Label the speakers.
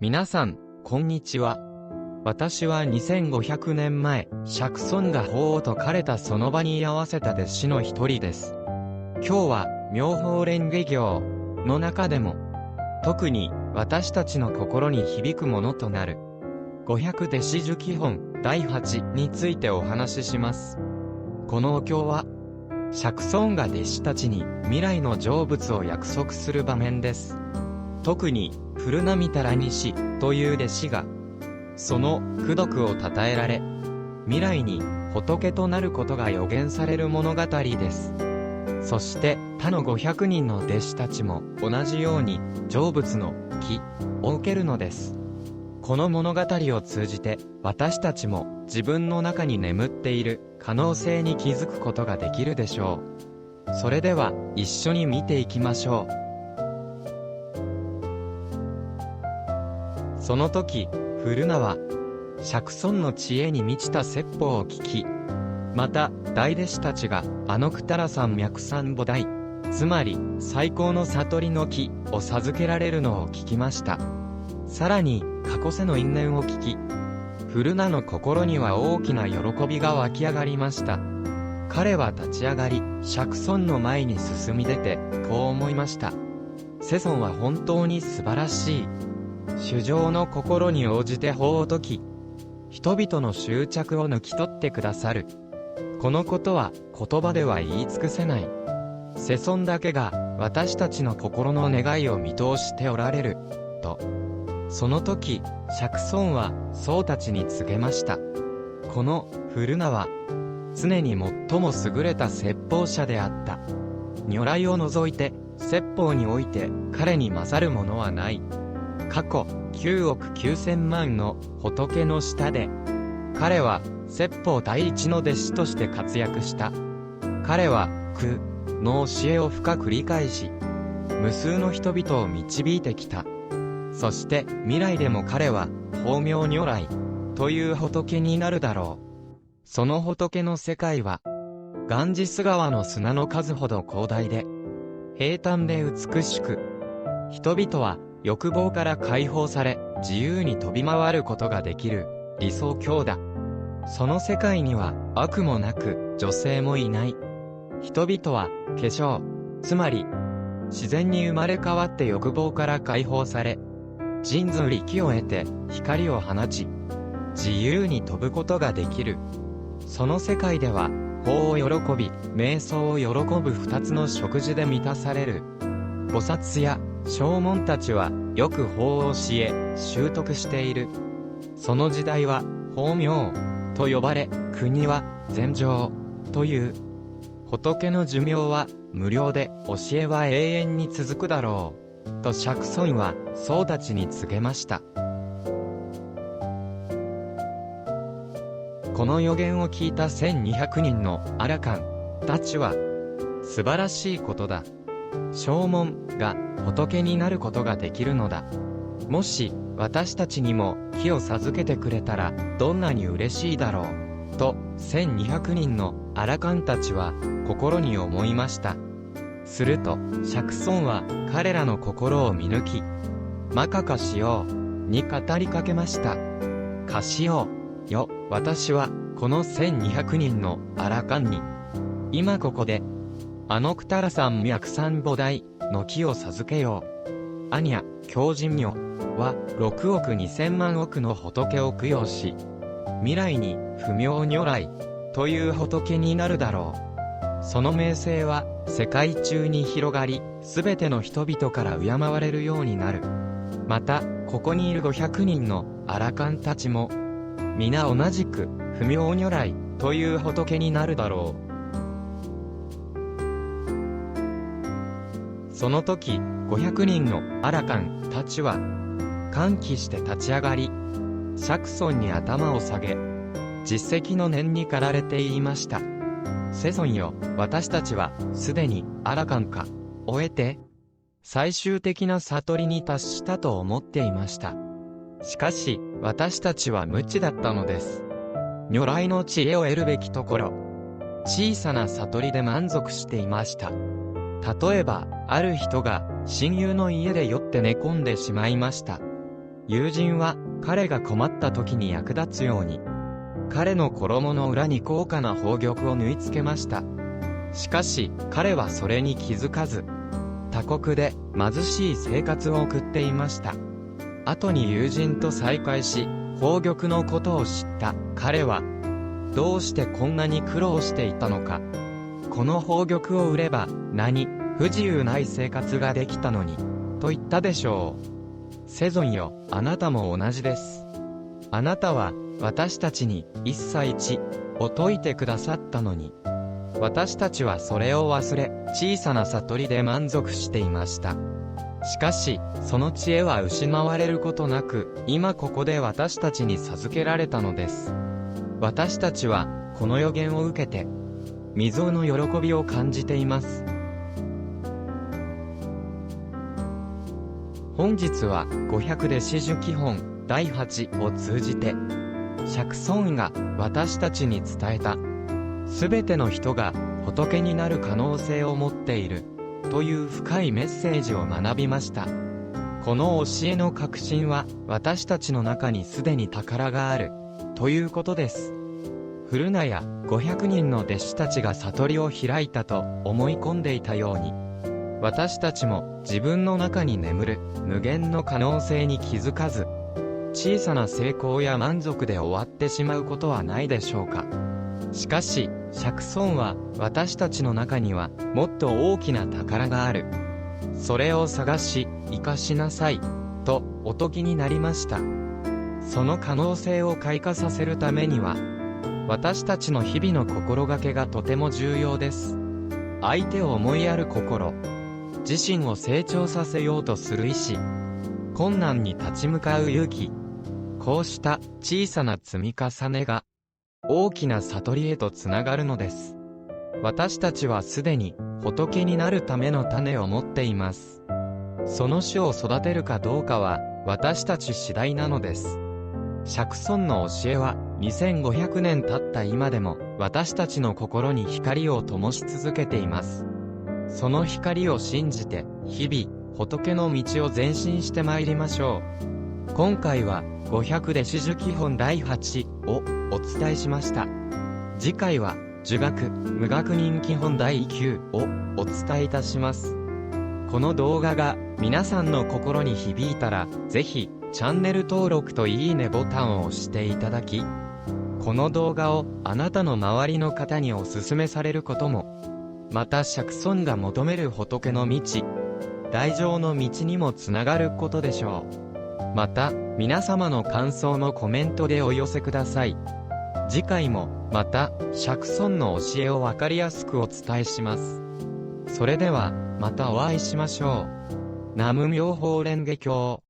Speaker 1: 皆さん、こんにちは。私は2500年前、釈尊が法を説かれたその場に居合わせた弟子の一人です。今日は、妙法蓮華経の中でも、特に私たちの心に響くものとなる、500弟子受記本第8についてお話しします。このお経は、釈尊が弟子たちに未来の成仏を約束する場面です。特に、古波多羅西という弟子が、その功徳を称えられ、未来に仏となることが予言される物語です。そして他の500人の弟子たちも同じように成仏の機を受けるのです。この物語を通じて私たちも自分の中に眠っている可能性に気づくことができるでしょう。それでは一緒に見ていきましょう。その時、古名は、釈尊の知恵に満ちた説法を聞き、また、大弟子たちが、阿耨多羅三脈三菩提、つまり、最高の悟りの木を授けられるのを聞きました。さらに、過去世の因縁を聞き、古名の心には大きな喜びが湧き上がりました。彼は立ち上がり、釈尊の前に進み出て、こう思いました。世尊は本当に素晴らしい。衆生の心に応じて法を説き、人々の執着を抜き取ってくださる。このことは言葉では言い尽くせない。世尊だけが私たちの心の願いを見通しておられる。と。その時、釈尊は僧たちに告げました。この古名は、常に最も優れた説法者であった。如来を除いて、説法において彼に勝るものはない。過去9億9000万の仏の下で、彼は説法第一の弟子として活躍した。彼は苦の教えを深く理解し、無数の人々を導いてきた。そして未来でも彼は法明如来という仏になるだろう。その仏の世界は、ガンジス川の砂の数ほど広大で、平坦で美しく、人々は欲望から解放され、自由に飛び回ることができる理想郷だ。その世界には悪もなく女性もいない。人々は化粧、つまり自然に生まれ変わって欲望から解放され、人図力を得て光を放ち、自由に飛ぶことができる。その世界では法を喜び、瞑想を喜ぶ二つの食事で満たされる。菩薩や聖門たちはよく法を教え、習得している。その時代は法明と呼ばれ、国は禅定という。仏の寿命は無料で、教えは永遠に続くだろう。と釈尊は僧たちに告げました。この予言を聞いた1200人の阿羅漢たちは、素晴らしいことだ。聖門が仏になることができるのだ。もし私たちにも木を授けてくれたらどんなに嬉しいだろう。と1200人の阿羅漢たちは心に思いました。すると釈尊は彼らの心を見抜き、マカカシヨに語りかけました。カシヨよ、私はこの1200人の阿羅漢に今ここで阿耨多羅三脈三菩提の木を授けよう。阿耨経人如は6億2000万億の仏を供養し、未来に不明如来という仏になるだろう。その名声は世界中に広がり、すべての人々から敬われるようになる。また、ここにいる500人の阿羅漢たちも、皆同じく不明如来という仏になるだろう。その時、500人の阿羅漢たちは、歓喜して立ち上がり、釈尊に頭を下げ、実績の念に駆られて言いました。世尊よ、私たちは、すでに、阿羅漢化を得て、最終的な悟りに達したと思っていました。しかし、私たちは無知だったのです。如来の知恵を得るべきところ、小さな悟りで満足していました。例えば、ある人が親友の家で酔って寝込んでしまいました。友人は彼が困った時に役立つように、彼の衣の裏に高価な宝玉を縫い付けました。しかし彼はそれに気づかず、他国で貧しい生活を送っていました。後に友人と再会し、宝玉のことを知った彼は、どうしてこんなに苦労していたのか。この宝玉を売れば何不自由ない生活ができたのに、と言ったでしょう。セゾンよ、あなたも同じです。あなたは私たちに一切地を説いてくださったのに、私たちはそれを忘れ、小さな悟りで満足していました。しかし、その知恵は失われることなく、今ここで私たちに授けられたのです。私たちは、この予言を受けて、未曾有の喜びを感じています。本日は、500で四呪基本第8を通じて、釈尊が私たちに伝えた、すべての人が仏になる可能性を持っている、という深いメッセージを学びました。この教えの核心は、私たちの中にすでに宝がある、ということです。古名や500人の弟子たちが悟りを開いたと思い込んでいたように、私たちも自分の中に眠る無限の可能性に気づかず、小さな成功や満足で終わってしまうことはないでしょうか。しかし、釈尊は私たちの中にはもっと大きな宝がある。それを探し、生かしなさい、とお説きになりました。その可能性を開花させるためには、私たちの日々の心がけがとても重要です。相手を思いやる心、自身を成長させようとする意志、困難に立ち向かう勇気、こうした小さな積み重ねが、大きな悟りへとつながるのです。私たちはすでに仏になるための種を持っています。その種を育てるかどうかは私たち次第なのです。釈尊の教えは2500年経った今でも私たちの心に光を灯し続けています。その光を信じて日々仏の道を前進してまいりましょう。今回は500で四呪基本第8をお伝えしました。次回は儒学無学人基本第9をお伝えいたします。この動画が皆さんの心に響いたら、ぜひチャンネル登録といいねボタンを押していただき、この動画をあなたの周りの方にお勧めされることも、また釈尊が求める仏の道、大乗の道にもつながることでしょう。また、皆様の感想もコメントでお寄せください。次回も、また、釈尊の教えをわかりやすくお伝えします。それでは、またお会いしましょう。南無妙法蓮華経。